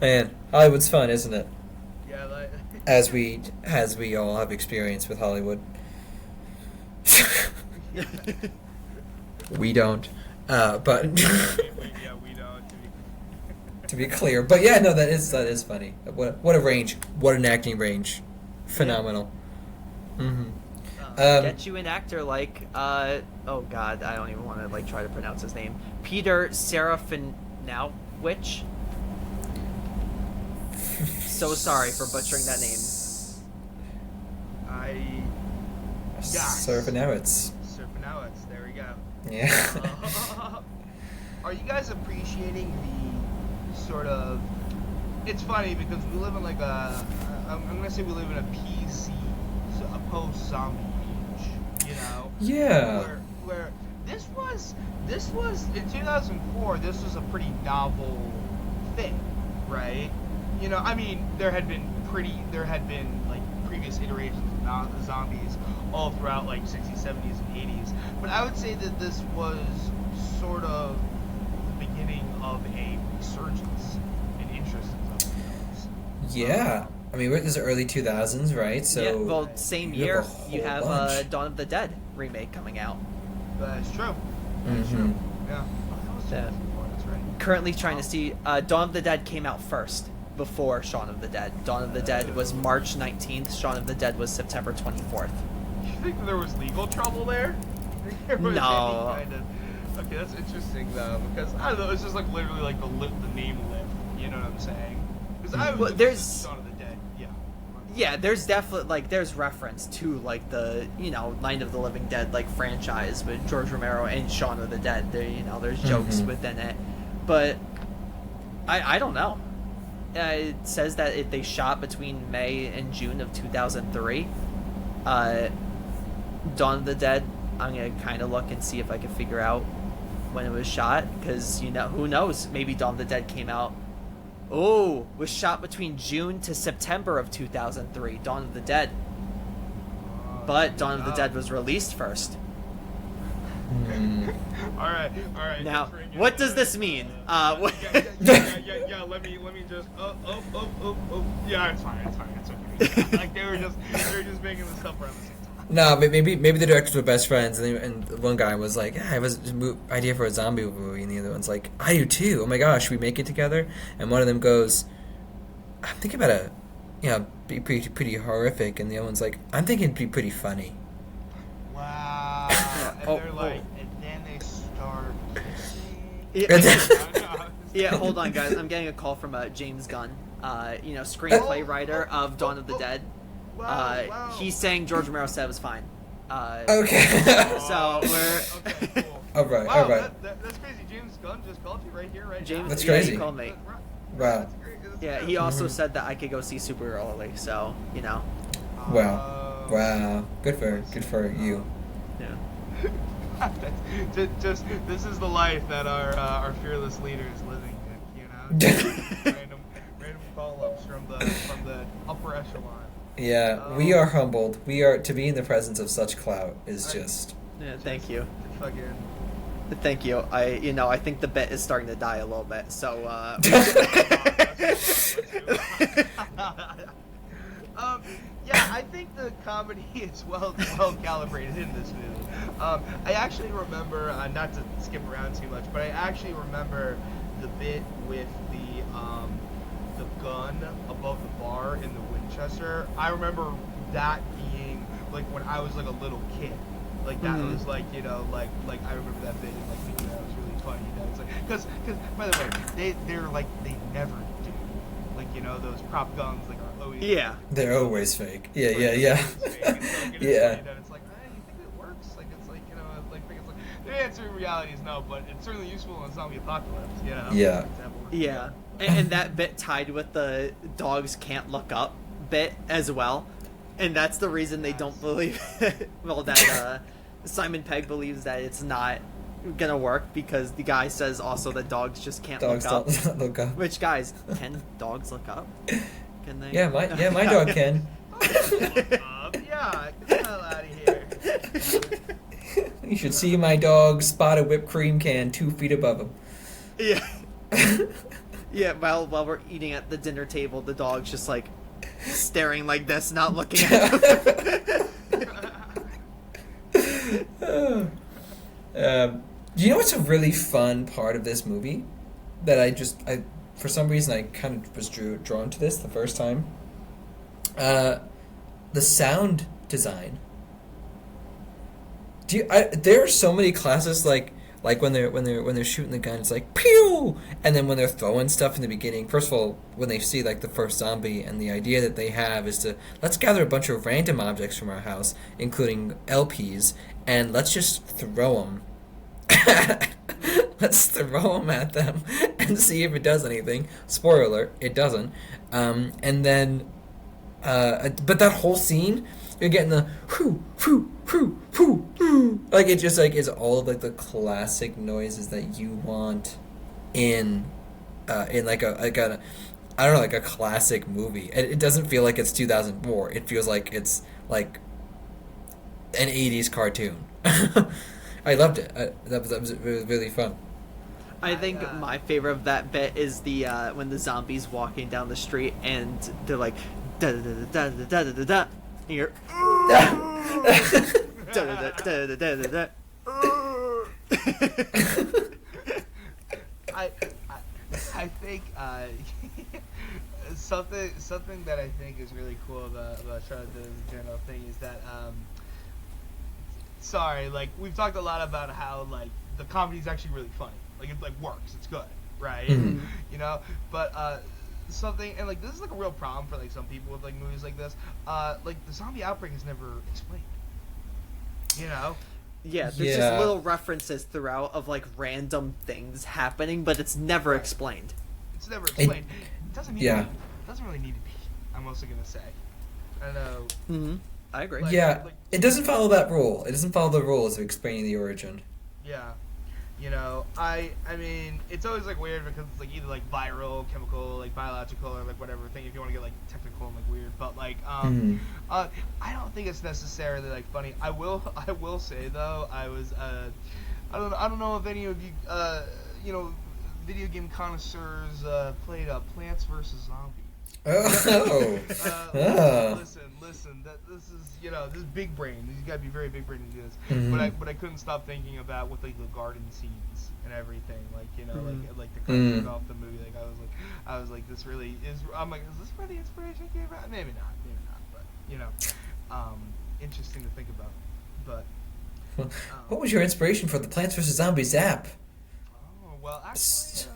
Man, Hollywood's fun, isn't it? Yeah. Like. As we all have experience with Hollywood. We don't. But Yeah, we don't. to be clear, but yeah, no, that is funny. What a range! What an acting range! Phenomenal. Get you an actor like oh god, I don't even want to like try to pronounce his name. Peter Serafinowicz. So sorry for butchering that name. Surfinowitz. Surfinowitz, there we go. Yeah. Are you guys appreciating the sort of? It's funny because we live in like I'm gonna say we live in a PC, so a post-zombie age. You know. Yeah. Where this was in 2004. This was a pretty novel thing, right? You know, I mean, there had been like previous iterations of zombies all throughout like 60s, 70s, and 80s. But I would say that this was sort of the beginning of a resurgence in interest in zombie films. Yeah. I mean, this is early 2000s, right? So yeah, well, same you have year a whole you have bunch. Dawn of the Dead remake coming out. That's true. That's true. Yeah. Oh, that was Yeah. 2004, that's right. Currently trying to see Dawn of the Dead came out first before Shaun of the Dead. Dawn of the Dead was March 19th. Shaun of the Dead was September 24th. You think there was legal trouble there? You think there was No. any kind of... Okay, that's interesting though, because I don't know. It's just like literally like the name lift. You know what I'm saying? Because I was Well, there's- Shaun of the Dead. Yeah. Yeah, there's definitely like there's reference to like the Night of the Living Dead like franchise with George Romero and Shaun of the Dead. There there's jokes within it, but I don't know. It says that they shot between May and June of 2003. Dawn of the Dead. I'm gonna kind of look and see if I can figure out when it was shot, because who knows? Maybe Dawn of the Dead came out. Oh, was shot between June to September of 2003. Dawn of the Dead. But Dawn of the Dead was released first. All right. Now, friggin', what does this mean? What... Yeah. Let me just. Yeah, it's fine. It's okay. Like they were just making this stuff around the same time. No, but maybe the directors were best friends, and one guy was like, "Yeah, I have an idea for a zombie movie," and the other one's like, "I do too. Oh my gosh, should we make it together?" And one of them goes, "I'm thinking about be pretty horrific," and the other one's like, "I'm thinking it'd be pretty funny." Wow. And they're like, and then they start kissing. Yeah, hold on, guys. I'm getting a call from James Gunn, screenplay writer of Dawn of the Dead. Wow. He's saying George Romero said it was fine. Okay. So we're. Okay, cool. All right. Wow, that's crazy. James Gunn just called you right here, right James, now. That's yeah, crazy. He called me. Wow. That's great. Yeah, he also said that I could go see super early. So Wow. Good for you. Yeah. just this is the life that our fearless leader is living in, random call-ups from the upper echelon. Yeah, we are humbled. We are to be in the presence of such clout is just. Yeah. Thank you. Fucking. Thank you. I think the bit is starting to die a little bit. So. Yeah, I think the comedy is well calibrated in this movie. I actually remember, not to skip around too much, but I actually remember the bit with the gun above the bar in the Winchester. I remember that being like when I was like a little kid. Like that was like like I remember that bit and like thinking that was really funny. It's like because by the way they never do those prop guns like are always They're always fake. Yeah. It's Yeah. It's like, you think it works? Like it's like it's like the answer in reality is no, but it's certainly useful in zombie apocalypse. Yeah. For example. Yeah, and that bit tied with the dogs can't look up bit as well, and that's the reason they don't believe well that Simon Pegg believes that it's not gonna work because the guy says also that dogs just can't look up. Don't look up. Which guys, can dogs look up? Can they? Yeah, my dog can. Yeah, get the hell out of here. You should see my dog spot a whipped cream can 2 feet above him. Yeah. Yeah, while we're eating at the dinner table, the dog's just like staring like this, not looking at him. Do you know what's a really fun part of this movie? That I for some reason I kind of was drawn to this the first time. The sound design. There are so many classes like when they're shooting the gun, it's like pew, and then when they're throwing stuff in the beginning. First of all, when they see like the first zombie, and the idea that they have is to let's gather a bunch of random objects from our house, including LPs, and let's just throw them. Let's throw them at them and see if it does anything. Spoiler alert, it doesn't. And then, but that whole scene, you're getting the whoo, whoo, whoo, whoo, whoo. Like it just like is all of like the classic noises that you want in like a I don't know, like a classic movie. It doesn't feel like it's 2004. It feels like it's like an 80s cartoon. I loved it. That was really fun. I think my favorite of that bit is the when the zombies walking down the street and they're like da da da da da da da da. And you're da da da da da da da. I think something that I think is really cool about Shaun the general thing is that sorry, like we've talked a lot about how like the comedy is actually really funny, like it like works, it's good, right? Mm-hmm. But something, and like this is like a real problem for like some people with like movies like this, like the zombie outbreak is never explained. Yeah, there's just little rereferences throughout of like random things happening, but it's never explained. It's never explained. It doesn't need to be. It doesn't really need to be. I'm also gonna say. I know. Mm-hmm. I agree. It doesn't follow that rule. It doesn't follow the rules of explaining the origin. Yeah. You know, I mean, it's always like weird because it's like either like viral, chemical, like biological, or like whatever thing if you want to get like technical and like weird. But like, I don't think it's necessarily like funny. I will say though, I don't know if any of you you know, video game connoisseurs played Plants vs Zombies. Oh. Listen. This is, you know, this is big brain. You gotta be very big brain to do this. But I couldn't stop thinking about with like the garden scenes and everything. Like, you know, like the country off the movie. Like I was like, this really is. I'm like, is this where the inspiration came from? Maybe not. But you know, interesting to think about. But what was your inspiration for the Plants vs Zombies app? Oh well, actually.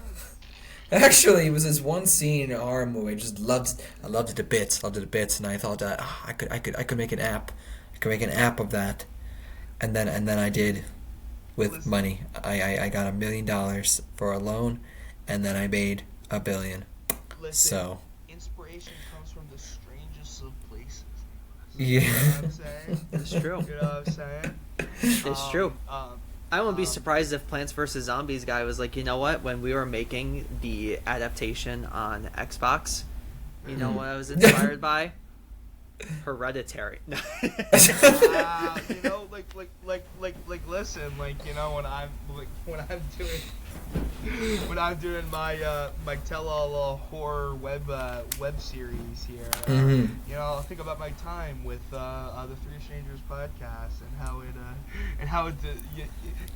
Actually, it was this one scene in a horror movie. I loved it to bits, and I thought that I could make an app. I could make an app of that, and then I did, with money. I got $1 million for a loan, and then I made $1 billion. Listen, so inspiration comes from the strangest of places. Yeah, You know what I'm saying? It's true. You know what I'm saying? It's true. I wouldn't be surprised if Plants vs. Zombies guy was like, you know what, when we were making the adaptation on Xbox, you know what I was inspired by? Hereditary. You know, like, listen, like, you know, when I'm doing my tell-all horror web series here, you know, I'll think about my time with the Three Strangers podcast and how it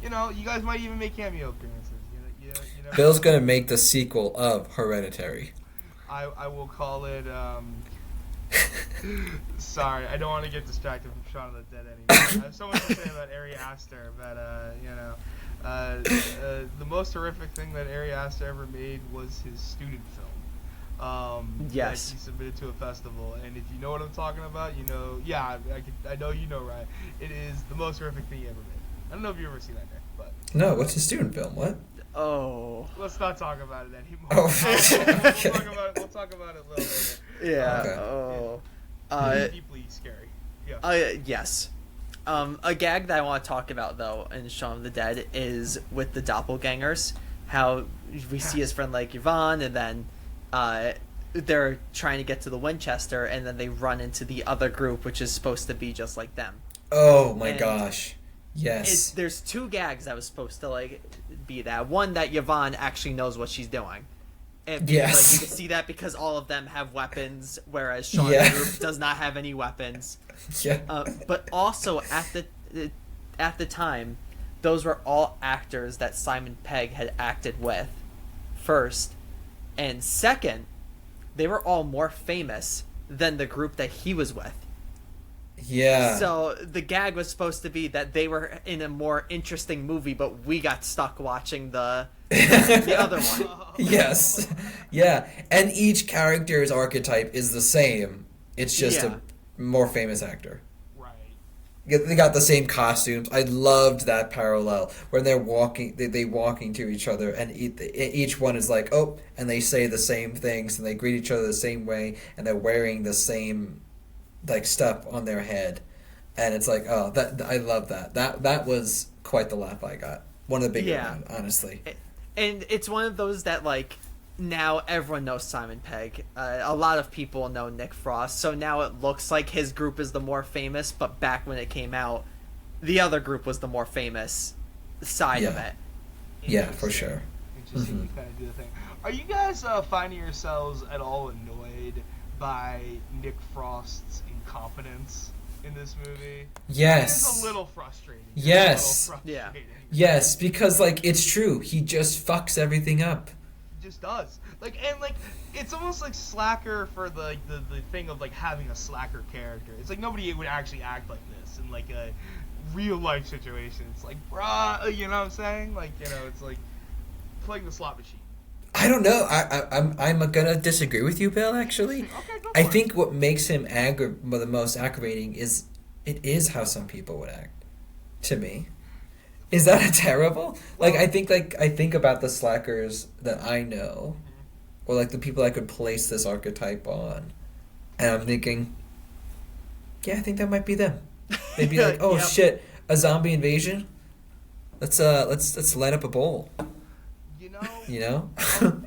you know, you guys might even make cameo appearances. You know, Bill's gonna make the sequel of Hereditary. I will call it. Sorry, I don't want to get distracted from Shaun of the Dead anymore. I have so much to say about Ari Aster, but you know, the most horrific thing that Ari Aster ever made was his student film. Yes. That he submitted to a festival, and if you know what I'm talking about, you know. Yeah, I know you know, right? It is the most horrific thing he ever made. I don't know if you ever seen that, Nick, but. No, what's his student film? What? Oh. Let's not talk about it anymore. Oh. We'll talk about it a little later. Yeah. Okay. Oh. It's deeply scary. Yeah. Yes. A gag that I want to talk about though in Shaun of the Dead is with the doppelgangers. How we see his friend like Yvonne, and then they're trying to get to the Winchester, and then they run into the other group, which is supposed to be just like them. Oh my And gosh. Yes. There's two gags that was supposed to like be that. One, that Yvonne actually knows what she's doing. And Yes. like, you can see that because all of them have weapons, whereas Shaun and the group does not have any weapons. Yeah. But also at the time, those were all actors that Simon Pegg had acted with. First, and second, they were all more famous than the group that he was with. Yeah. So the gag was supposed to be that they were in a more interesting movie, but we got stuck watching the other one. Yes. Yeah. And each character's archetype is the same. It's just a more famous actor. Right. They got the same costumes. I loved that parallel when they're walking, they walking to each other, and each one is like, oh, and they say the same things, and they greet each other the same way, and they're wearing the same like stuff on their head, and it's like, oh, that I love that. That was quite the laugh I got. One of the bigger ones, honestly. And it's one of those that like now everyone knows Simon Pegg. A lot of people know Nick Frost, so now it looks like his group is the more famous. But back when it came out, the other group was the more famous side of it. Yeah, for sure. Interesting to kind of do the thing. Are you guys finding yourselves at all annoyed by Nick Frost's incompetence in this movie? Yes. It's a little frustrating. Yes. Yeah. Yes, because like it's true. He just fucks everything up. He just does. Like, and like it's almost like Slacker for the thing of like having a Slacker character. It's like nobody would actually act like this in like a real life situation. It's like, bruh, you know what I'm saying? Like, you know, it's like playing the slot machine. I don't know. I'm gonna disagree with you, Bill. Actually, Okay, go for I it. think what makes him the most aggravating is it is how some people would act. To me, is that terrible? Like I think about the slackers that I know, or like the people I could place this archetype on, and I'm thinking, yeah, I think that might be them. They'd be like, oh Yep. shit, a zombie invasion. let's light up a bowl. You know, You know?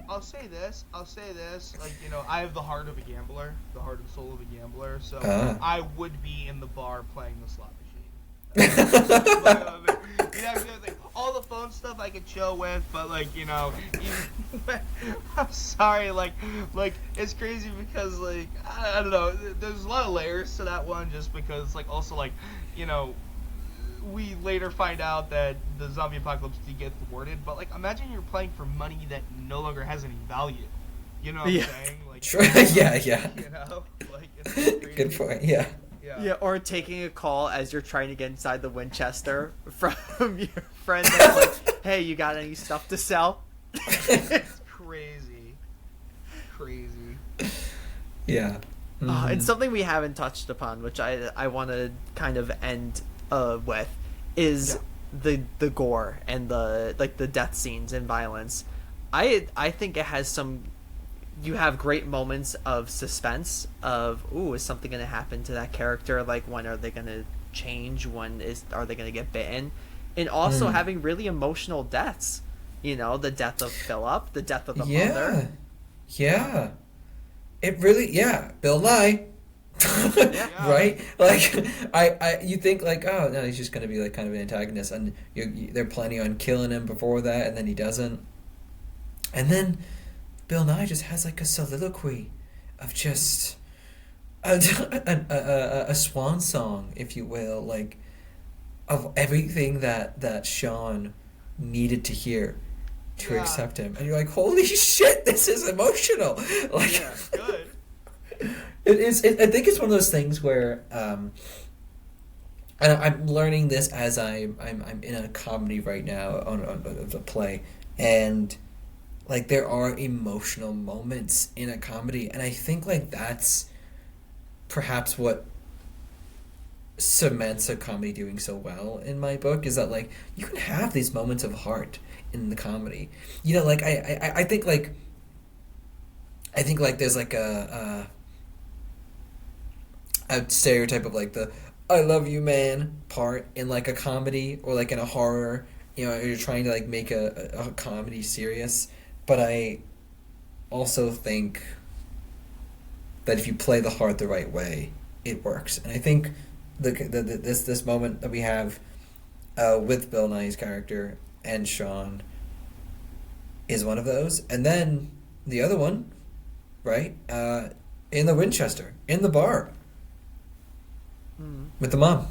I'll say this. Like, you know, I have the heart of a gambler, the heart and soul of a gambler. So I would be in the bar playing the slot machine. You know, all the phone stuff I could chill with, but like, you know, even, I'm sorry, like it's crazy because like I don't know, there's a lot of layers to that one, just because like also like, you know, we later find out that the zombie apocalypse did get thwarted, but like imagine you're playing for money that no longer has any value. You know what I'm saying? Like, sure. Yeah. You know, like it's crazy. Good point. Yeah. Yeah, or taking a call as you're trying to get inside the Winchester from your friend that's like, hey, you got any stuff to sell? It's crazy. Yeah. Mm-hmm. And something we haven't touched upon, which I want to kind of end with, is the gore and the death scenes and violence. I think it has some. You have great moments of suspense of, ooh, is something going to happen to that character? Like, when are they going to change? Are they going to get bitten? And also having really emotional deaths. You know, the death of Philip, the death of the mother. Yeah. It really, Bill Nye. Right? Like, you think like, oh, no, he's just going to be like kind of an antagonist. And they're planning on killing him before that, and then he doesn't. And then Bill Nye just has like a soliloquy of just a swan song, if you will, like of everything that Shaun needed to hear to accept him, and you're like, holy shit, this is emotional. Like, good. It is. I think it's one of those things where, and I'm learning this as I'm in a comedy right now on a play, and like there are emotional moments in a comedy, and I think like that's perhaps what cements a comedy doing so well in my book, is that like you can have these moments of heart in the comedy. You know, like I think like there's like a stereotype of like the I love you man part in like a comedy or like in a horror, you know, you're trying to like make a comedy serious. But I also think that if you play the heart the right way, it works. And I think this moment that we have with Bill Nye's character and Shaun is one of those. And then the other one, right, in the Winchester, in the bar, with the mom.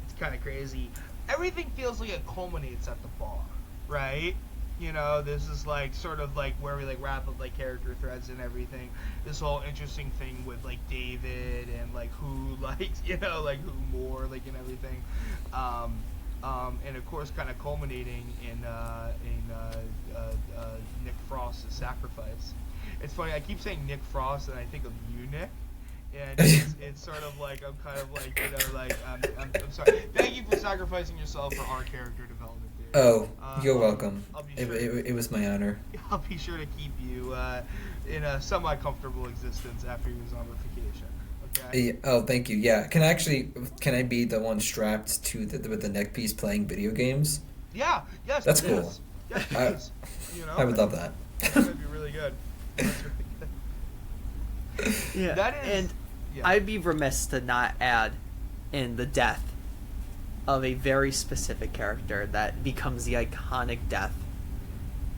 It's kind of crazy. Everything feels like it culminates at the bar, right? You know, this is like sort of like where we like wrap up like character threads and everything. This whole interesting thing with like David and like who likes, you know, like who more like and everything. And of course, kind of culminating in Nick Frost's sacrifice. It's funny. I keep saying Nick Frost, and I think of you, Nick. And it's sort of like I'm kind of like, you know, like I'm sorry. Thank you for sacrificing yourself for our character development, dude. Oh, you're welcome. It was my honor. I'll be sure to keep you in a semi-comfortable existence after your zombification. Okay. Oh, thank you. Yeah, can I be the one strapped to with the neck piece playing video games? Yeah. Yes. That's cool. Yes, please. You know, I would love that. That'd be really good. That's really good. Yeah. That is. And I'd be remiss to not add in the death of a very specific character that becomes the iconic death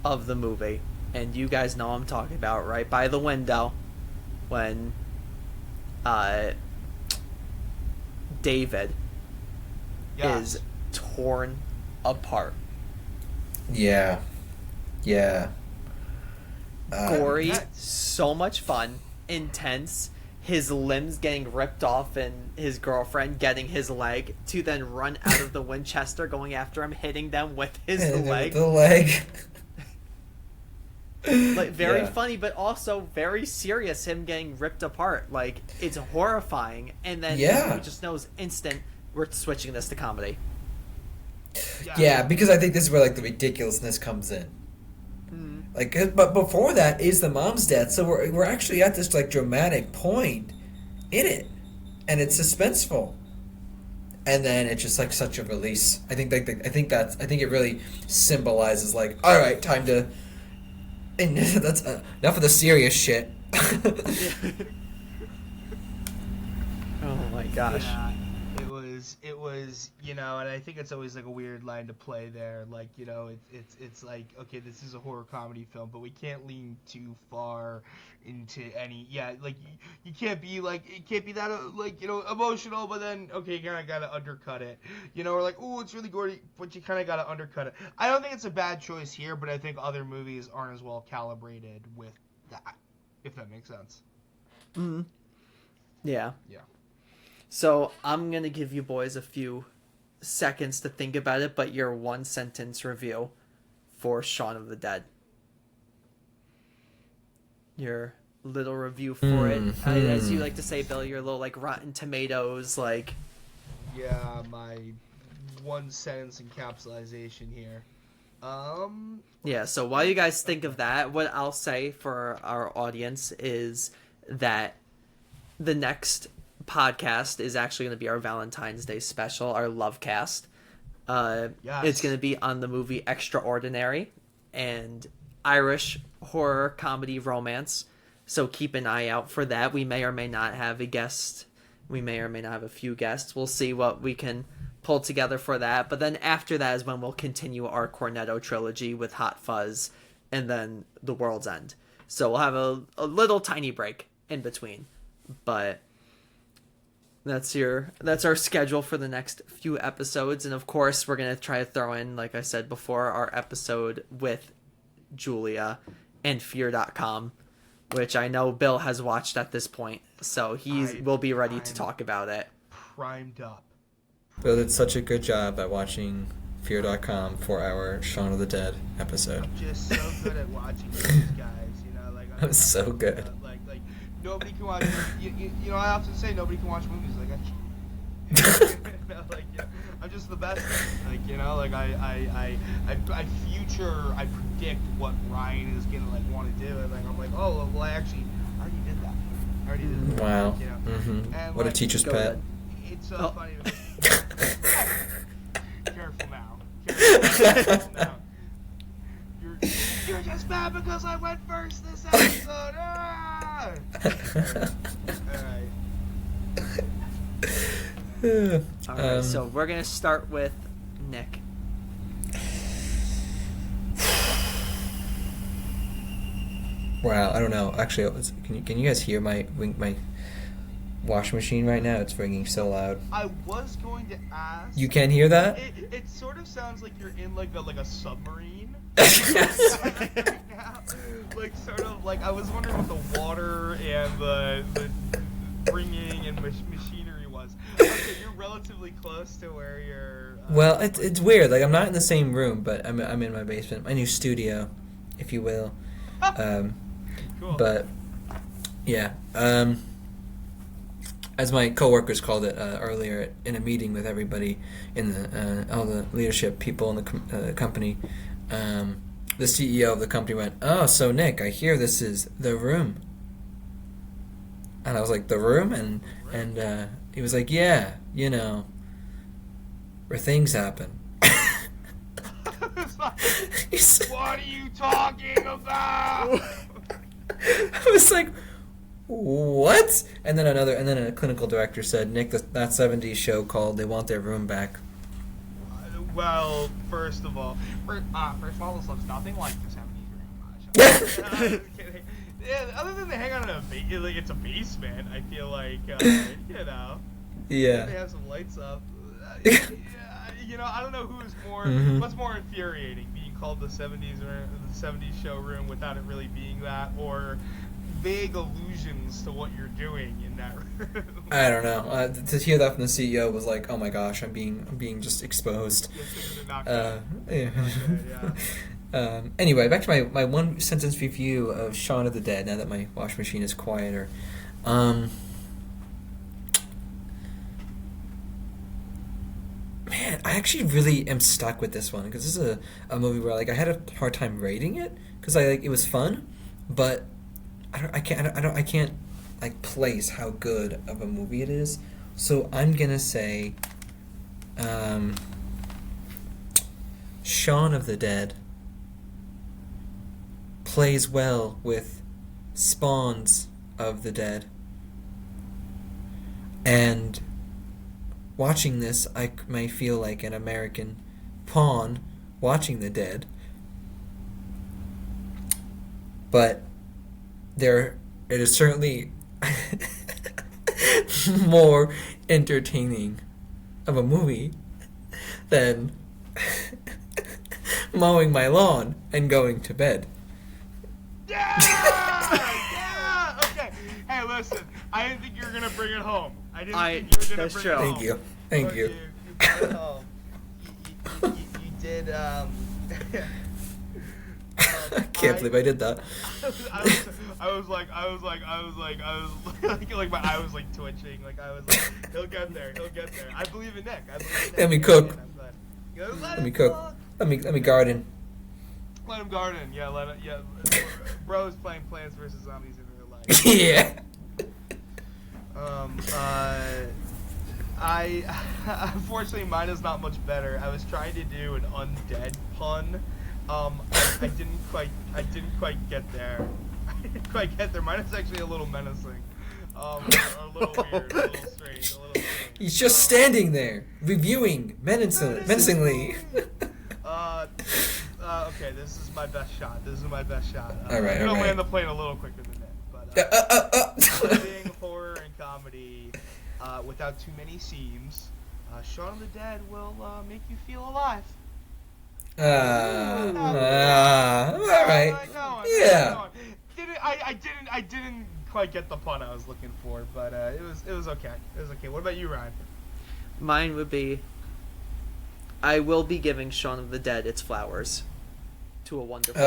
of the movie. And you guys know what I'm talking about, right? By the window, when David is torn apart. Yeah. Gory, so much fun, intense. His limbs getting ripped off and his girlfriend getting his leg to then run out of the Winchester going after him, hitting them with his leg. The leg. Like, very funny, but also very serious, him getting ripped apart. Like, it's horrifying. And then he just knows instant, we're switching this to comedy. Yeah, because I think this is where, like, the ridiculousness comes in. Like, but before that is the mom's death, so we're actually at this like dramatic point in it, and it's suspenseful. and then it's just like such a release. I think it really symbolizes like, all right, time to. And that's enough of the serious shit. Oh my gosh. Yeah, it was, and I think it's always like a weird line to play there. Like, it's like, okay, this is a horror comedy film, but we can't lean too far into any, like you can't be like, it can't be that like, emotional, but then, okay, you kind of got to undercut it. Or like, oh, it's really gory, but you kind of got to undercut it. I don't think it's a bad choice here, but I think other movies aren't as well calibrated with that, if that makes sense. Mm-hmm. Yeah. Yeah. So I'm going to give you boys a few seconds to think about it, but your 1-sentence review for Shaun of the Dead. Your little review for it. As you like to say, Bill, your little like Rotten Tomatoes, like... Yeah, my 1-sentence encapsulation here. Yeah, so while you guys think of that, what I'll say for our audience is that the next podcast is actually going to be our Valentine's Day special, our love cast. Yes. It's going to be on the movie Extraordinary and Irish horror comedy romance, so keep an eye out for that. We may or may not have a guest, we may or may not have a few guests. We'll see what we can pull together for that, but then after that is when we'll continue our Cornetto Trilogy with Hot Fuzz and then The World's End. So we'll have a little tiny break in between, but that's our schedule for the next few episodes. And of course, we're going to try to throw in, like I said before, our episode with Julia and Fear.com, which I know Bill has watched at this point. So will be ready to talk about it. Primed up. Bill did such a good job at watching Fear.com for our Shaun of the Dead episode. I'm just so good at watching these guys, I'm so good. Like nobody can watch. I often say nobody can watch movies like I. I'm just the best. I predict what Ryan is gonna want to do, and I'm like, oh well, I already did that. Wow. Mm-hmm. And, what a teacher's pet. It's so funny. Careful now. You're just mad because I went first this episode. Ah! All right, so we're gonna start with Nick. Wow, I don't know. Actually, can you guys hear my washing machine right now? It's ringing so loud. I was going to ask. You can hear that? It sort of sounds like you're in like a submarine. Yes. Like sort of like I was wondering what the water and the ringing and machinery was. Okay, you're relatively close to where you're. Well, it's weird. Like I'm not in the same room, but I'm in my basement, my new studio, if you will. Cool. But yeah. As my coworkers called it earlier in a meeting with everybody in all the leadership people in the company, the CEO of the company went, "Oh, so Nick, I hear this is the room." And I was like, "The room?" And he was like, "Yeah, where things happen." What are you talking about? I was like, what? And then a clinical director said, Nick, that 70s show called They Want Their Room Back. Well, first of all, this looks nothing like the 70s room. Yeah, other than they hang out in it's a basement, I feel like, Yeah. They have some lights up. I don't know who's more, what's more infuriating, being called the 70s room, the 70s show room without it really being that, or vague allusions to what you're doing in that room. I don't know. To hear that from the CEO was like, oh my gosh, I'm being just exposed. Yeah. Anyway, back to my 1-sentence review of Shaun of the Dead. Now that my washing machine is quieter, man, I actually really am stuck with this one because this is a movie where I had a hard time rating it because it was fun, but I can't place how good of a movie it is. So I'm gonna say Shaun of the Dead plays well with spawns of the dead. And watching this, I may feel like an American pawn watching the dead. But it is certainly more entertaining of a movie than mowing my lawn and going to bed. Yeah! Yeah! Okay. Hey, listen. I didn't think you were gonna bring it home. I didn't think you were gonna bring it home. Thank you. Thank But you. You brought it home. You did. I can't believe I did that. I was like, my eye was like twitching. Like I was like, he'll get there. I believe in Nick. Let me cook. Let me cook. Let me garden. Let him garden. Yeah, Bro's playing Plants vs Zombies in real life. Yeah. I unfortunately mine is not much better. I was trying to do an undead pun. I didn't quite get there. Mine is actually a little menacing. A little weird, a little strange, He's just standing there, reviewing menacingly. Okay, this is my best shot. All right. I'm gonna land the plane a little quicker than that, but being horror and comedy without too many seams, Shaun of the Dead will make you feel alive. All right. Yeah. I didn't quite get the pun I was looking for, but it was okay. What about you, Ryan? Mine would be, I will be giving Shaun of the Dead its flowers to a wonderful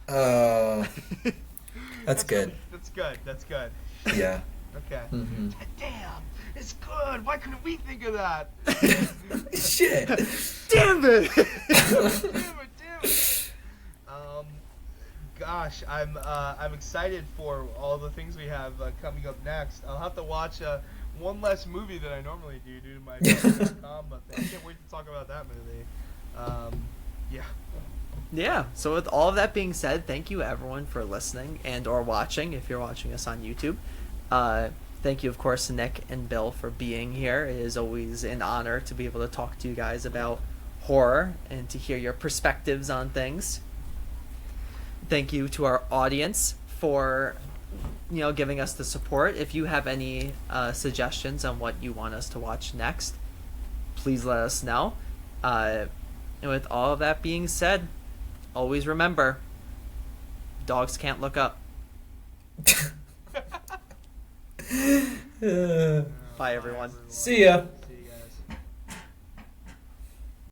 Oh. That's good. That's good. Yeah. Okay. Mm-hmm. Damn, it's good. Why couldn't we think of that? Shit. Damn it! Damn it. Gosh, I'm excited for all the things we have coming up next. I'll have to watch one less movie than I normally do due to my com thing. I can't wait to talk about that movie. Yeah. Yeah, so with all of that being said, thank you everyone for listening and or watching if you're watching us on YouTube. Thank you, of course, to Nick and Bill for being here. It is always an honor to be able to talk to you guys about horror and to hear your perspectives on things. Thank you to our audience for giving us the support. If you have any suggestions on what you want us to watch next, please let us know. And with all of that being said, always remember, dogs can't look up. Bye, everyone. See ya.